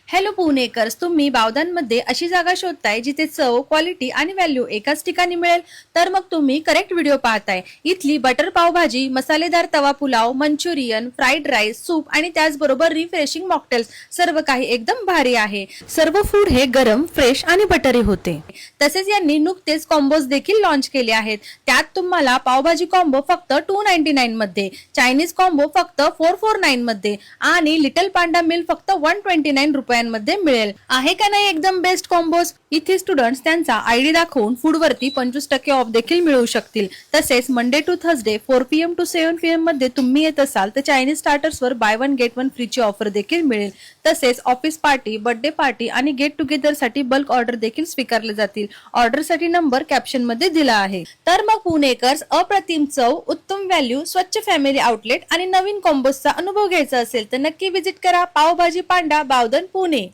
Hello Punekars, तुम्ही बावधनमध्ये अशी जागा शोधताय जिथे चव, क्वालिटी आणि व्हॅल्यू एकाच ठिकाणी मिळेल? तर मग तुम्ही करेक्ट व्हिडिओ पाहताय. इथली बटर पावभाजी, मसालेदार तवा pulao, Manchurian, fried rice, soup आणि त्याचबरोबर रिफ्रेशिंग मॉकटेल्स सर्व काही एकदम भारी आहे. सर्व फूड हे गरम, फ्रेश आणि बटरी होते. तसेच यांनी नुकतेच कॉम्बोज देखील लॉन्च केले आहेत. त्यात तुम्हाला पावभाजी कॉम्बो फक्त 299 मध्ये, चायनीज कॉम्बो फक्त 449 मध्ये आणि लिटल पांडा मील फक्त 129 रुपयांमध्ये मिळेल. आहे का नाही एकदम बेस्ट कॉम्बोज? इथे स्टुडंट्स त्यांचा आयडी दाखवून फूड वरती 25% ऑफ देखील मिळवू शकतील. तसेच Monday to Thursday 4 PM to 7 PM मध्ये तुम्ही येत असाल तर चायनीज स्टार्टर्स वर बाय वन गेट वन फ्रीची ऑफर देखील मिळेल. तसेच ऑफिस पार्टी, बर्थडे पार्टी आणि गेट टुगेदर साठी बल्क ऑर्डर देखील स्वीकारले जातील. ऑर्डर साठी नंबर कॅप्शन मध्ये दिला आहे. तर मग पुणेकर्स, अप्रतिम चव, उत्तम व्हॅल्यू, स्वच्छ फॅमिली आउटलेट आणि नवीन कॉम्बोजचा अनुभव घ्यायचा असेल तर नक्की विजिट करा पावभाजी पांडा, बावधन, पुणे.